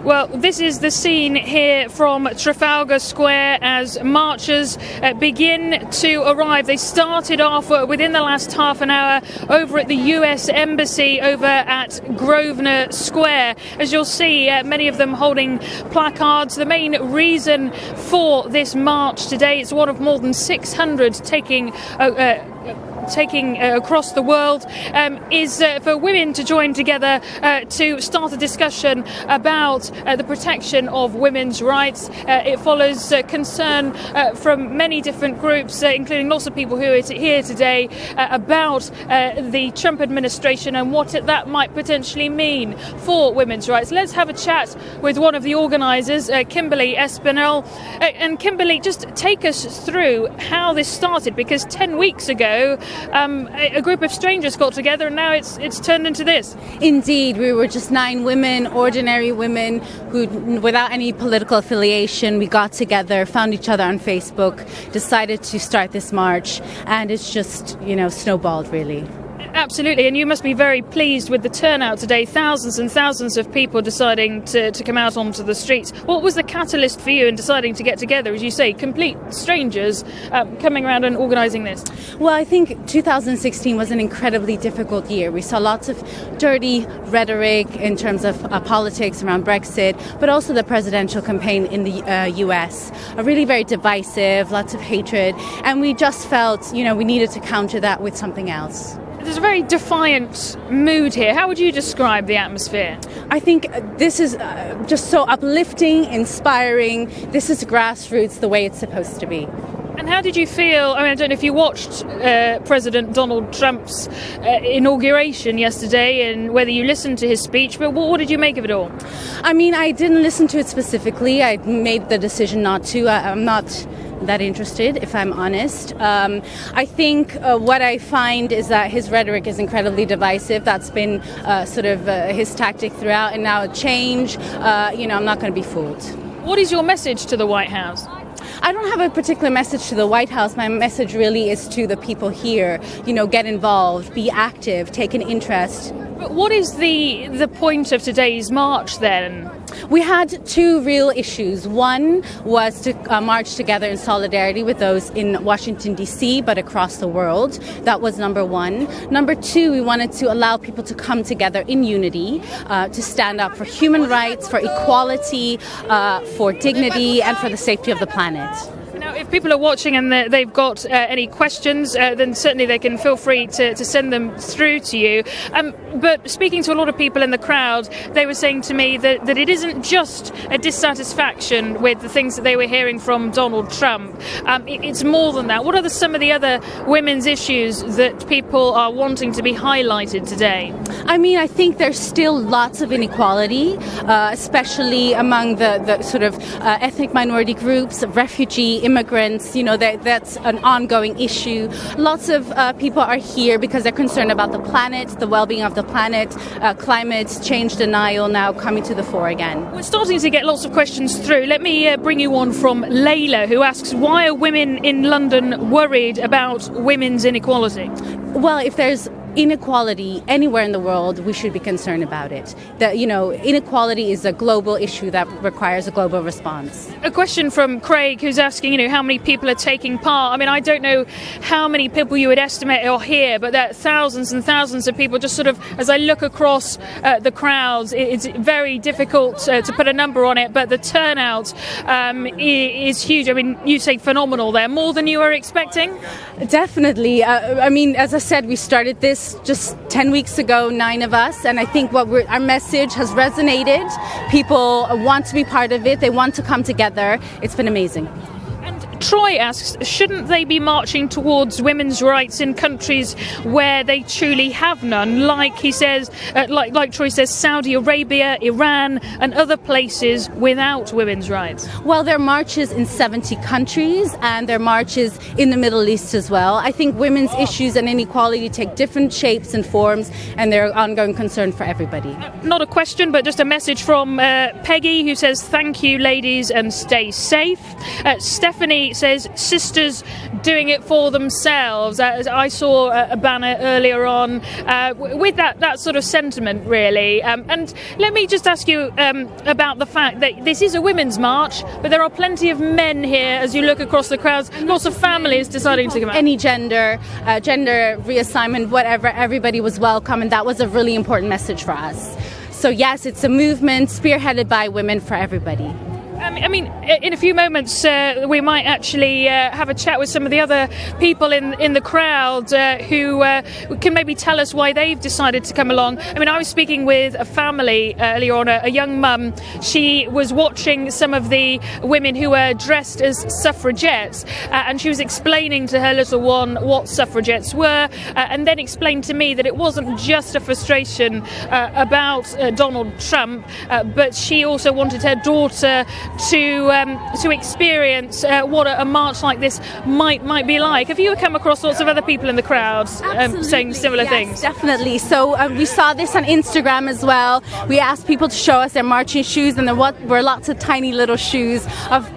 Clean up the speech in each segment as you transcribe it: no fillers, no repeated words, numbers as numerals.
Well, this is the scene here from Trafalgar Square as marchers begin to arrive. They started off within the last half an hour over at the US Embassy over at Grosvenor Square. As you'll see, many of them holding placards. The main reason for this march today, it's one of more than 600 taking across the world, is for women to join together to start a discussion about the protection of women's rights. It follows concern from many different groups, including lots of people who are here today, about the Trump administration and what that might potentially mean for women's rights. Let's have a chat with one of the organisers, Kimberly Espinel. And Kimberly, just take us through how this started, because 10 weeks ago a group of strangers got together and now it's turned into this. Indeed, we were just 9 women, ordinary women who, without any political affiliation, we got together, found each other on Facebook, decided to start this march, and it's just, snowballed really. Absolutely, and you must be very pleased with the turnout today. Thousands and thousands of people deciding to come out onto the streets. What was the catalyst for you in deciding to get together, as you say, complete strangers coming around and organising this? Well, I think 2016 was an incredibly difficult year. We saw lots of dirty rhetoric in terms of politics around Brexit, but also the presidential campaign in the US. Really very divisive, lots of hatred, and we just felt, we needed to counter that with something else. There's a very defiant mood here. How would you describe the atmosphere? I think this is just so uplifting, inspiring. This is grassroots the way it's supposed to be. And how did you feel? I don't know if you watched President Donald Trump's inauguration yesterday and whether you listened to his speech, but what did you make of it all? I didn't listen to it specifically. I made the decision not to. I'm not that interested, if I'm honest. I think what I find is that his rhetoric is incredibly divisive. That's been his tactic throughout, and now a change. I'm not going to be fooled. What is your message to the White House? I don't have a particular message to the White House. My message really is to the people here. Get involved, be active, take an interest. But what is the point of today's march then? We had 2 real issues. One was to march together in solidarity with those in Washington, D.C., but across the world. That was number 1. Number 2, we wanted to allow people to come together in unity, to stand up for human rights, for equality, for dignity, and for the safety of the planet. Now, if people are watching and they've got any questions, then certainly they can feel free to send them through to you. But speaking to a lot of people in the crowd, they were saying to me that it isn't just a dissatisfaction with the things that they were hearing from Donald Trump. It's more than that. What are some of the other women's issues that people are wanting to be highlighted today? I think there's still lots of inequality, especially among the sort of ethnic minority groups, refugee, immigrants. That's an ongoing issue. Lots of people are here because they're concerned about the planet, the well-being of the planet, climate change denial now coming to the fore again. We're starting to get lots of questions through. Let me bring you one from Layla, who asks, why are women in London worried about women's inequality? Well, if there's inequality anywhere in the world, we should be concerned about it. Inequality is a global issue that requires a global response. A question from Craig, who's asking, how many people are taking part. I don't know how many people you would estimate are here, but there are thousands and thousands of people. Just sort of, as I look across the crowds, it's very difficult to put a number on it, but the turnout is huge. You say phenomenal there, more than you were expecting? Definitely. As I said, we started this just 10 weeks ago, 9 of us, and I think our message has resonated. People want to be part of it. They want to come together. It's been amazing. Troy asks, shouldn't they be marching towards women's rights in countries where they truly have none? Like he says, like Troy says, Saudi Arabia, Iran, and other places without women's rights. Well, there are marches in 70 countries, and there are marches in the Middle East as well. I think women's issues and inequality take different shapes and forms, and they're an ongoing concern for everybody. Not a question, but just a message from Peggy, who says, thank you, ladies, and stay safe. Stephanie it says sisters doing it for themselves. I saw a banner earlier on with that sort of sentiment, really. And let me just ask you about the fact that this is a women's march, but there are plenty of men here as you look across the crowds, lots of families deciding to come out. Any gender reassignment, whatever, everybody was welcome, and that was a really important message for us. So yes, it's a movement spearheaded by women for everybody. I mean, in a few moments, we might actually have a chat with some of the other people in the crowd who can maybe tell us why they've decided to come along. I mean, I was speaking with a family earlier on, a young mum. She was watching some of the women who were dressed as suffragettes, and she was explaining to her little one what suffragettes were, and then explained to me that it wasn't just a frustration about Donald Trump, but she also wanted her daughter to experience what a march like this might be like. Have you come across lots of other people in the crowd saying similar things? Definitely. So we saw this on Instagram as well. We asked people to show us their marching shoes, and there were lots of tiny little shoes of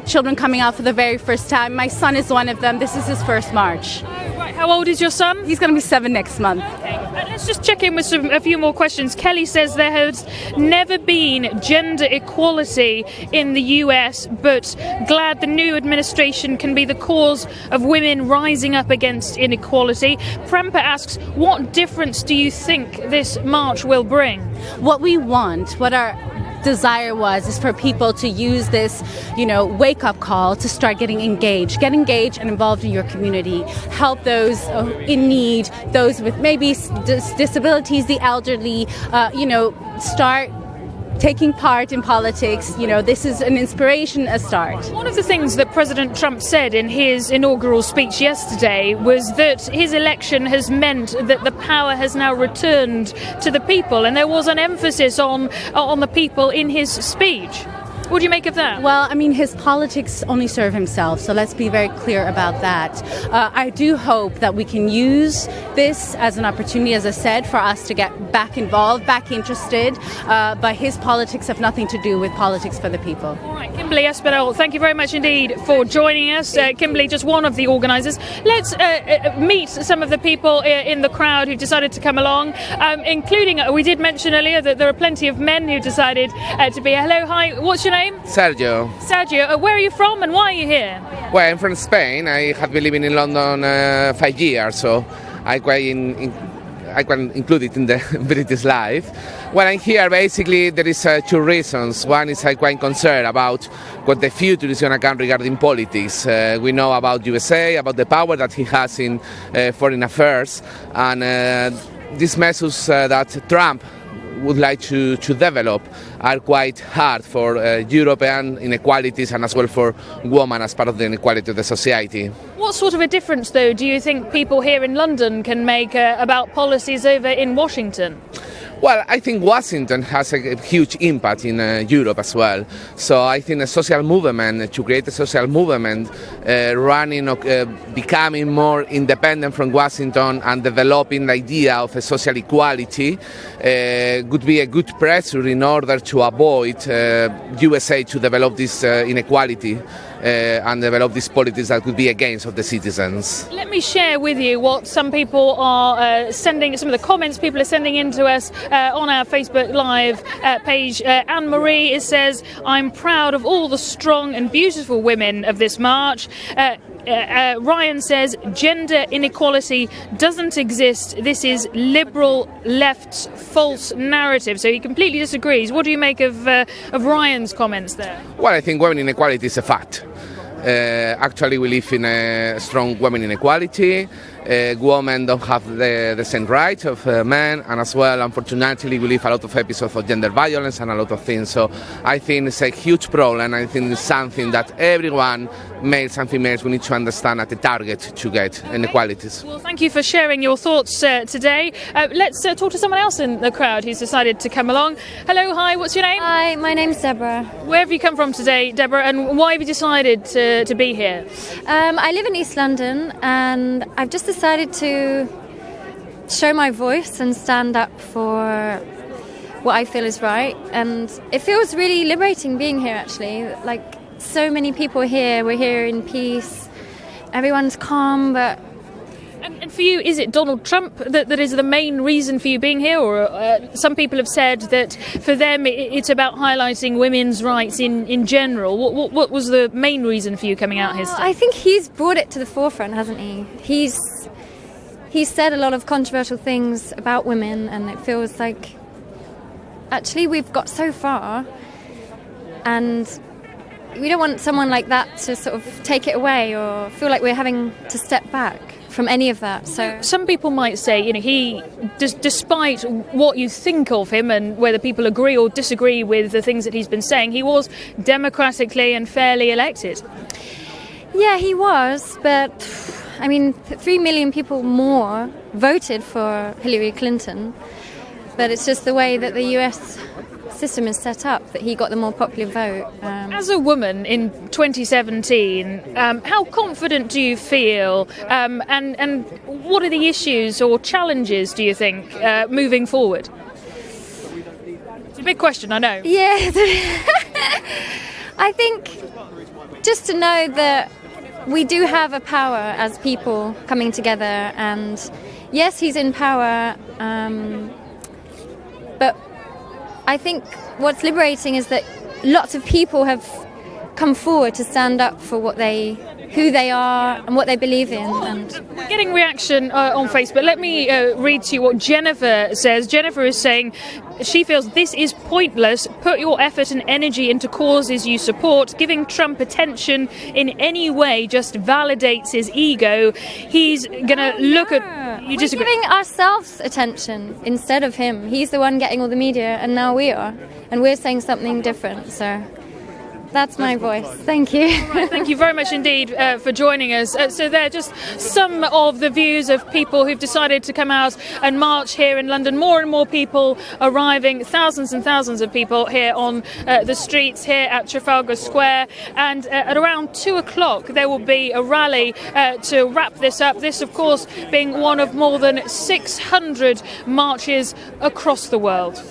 children coming out for the very first time. My son is one of them. This is his first march. Oh, right. How old is your son? He's going to be 7 next month. Okay. Let's just check in with a few more questions. Kelly says there has never been gender equality in the US, but glad the new administration can be the cause of women rising up against inequality. Prempa asks, what difference do you think this march will bring? What we want, what our desire is for people to use this, wake-up call to start getting engaged and involved in your community. Help those in need, those with maybe disabilities, the elderly, start taking part in politics. This is an inspiration, a start. One of the things that President Trump said in his inaugural speech yesterday was that his election has meant that the power has now returned to the people, and there was an emphasis on the people in his speech. What do you make of that? Well, I mean, his politics only serve himself, so let's be very clear about that. I do hope that we can use this as an opportunity, as I said, for us to get back involved, back interested, but his politics have nothing to do with politics for the people. All right, Kimberly Espinel, thank you very much indeed for joining us. Kimberly, just one of the organisers. Let's meet some of the people in the crowd who decided to come along, including, we did mention earlier that there are plenty of men who decided to be here. Hello, hi, what's your name? Sergio. Sergio, where are you from and why are you here? Well, I'm from Spain. I have been living in London 5 years, so I quite included in the British life. Well, I'm here basically there is 2 reasons. One is I'm quite concerned about what the future is going to come regarding politics. We know about USA, about the power that he has in foreign affairs, and these measures that Trump would like to develop are quite hard for European inequalities and as well for women as part of the inequality of the society. What sort of a difference, though, do you think people here in London can make about policies over in Washington? Well, I think Washington has a huge impact in Europe as well. So I think a social movement, to create a social movement, becoming more independent from Washington and developing the idea of a social equality could be a good pressure in order to avoid USA to develop this inequality and develop these politics that could be against of the citizens. Let me share with you what some people are sending, some of the comments people are sending in to us on our Facebook Live page. Anne-Marie says, I'm proud of all the strong and beautiful women of this march. Ryan says, gender inequality doesn't exist. This is liberal left's false narrative. So he completely disagrees. What do you make of Ryan's comments there? Well, I think women inequality is a fact. Actually, we live in a strong women inequality. Women don't have the same rights of men, and as well, unfortunately, we live a lot of episodes of gender violence and a lot of things. So I think it's a huge problem. I think it's something that everyone, males and females, we need to understand at the target to get inequalities. Well, thank you for sharing your thoughts today. Let's talk to someone else in the crowd who's decided to come along. Hello, hi, what's your name? Hi, my name's Deborah. Where have you come from today, Deborah, and why have you decided to be here? I live in East London, and I've just decided to show my voice and stand up for what I feel is right, and it feels really liberating being here, actually. Like, so many people here. We're here in peace. Everyone's calm, but... And for you, is it Donald Trump that is the main reason for you being here? Or some people have said that for them it's about highlighting women's rights in general. What was the main reason for you coming out here today? I think he's brought it to the forefront, hasn't he? He's said a lot of controversial things about women, and it feels like actually we've got so far, and we don't want someone like that to sort of take it away or feel like we're having to step back from any of that. So some people might say, he, despite what you think of him and whether people agree or disagree with the things that he's been saying, he was democratically and fairly elected. Yeah, he was, but 3 million people more voted for Hillary Clinton, but it's just the way that the US system is set up that he got the more popular vote. As a woman in 2017, how confident do you feel, and what are the issues or challenges, do you think, moving forward? It's a big question, I know. Yeah. I think just to know that we do have a power as people coming together, and yes, he's in power, but I think what's liberating is that lots of people have come forward to stand up for who they are and what they believe in. And we're getting reaction on Facebook. Let me read to you what Jennifer says. Jennifer is saying she feels this is pointless. Put your effort and energy into causes you support. Giving Trump attention in any way just validates his ego. He's going to look at... You disagree? We're giving ourselves attention instead of him. He's the one getting all the media, and now we are. And we're saying something different, so... That's my voice. Thank you. Right, thank you very much indeed for joining us. So they're just some of the views of people who've decided to come out and march here in London. More and more people arriving, thousands and thousands of people here on the streets here at Trafalgar Square. And at around 2 o'clock there will be a rally to wrap this up. This, of course, being one of more than 600 marches across the world.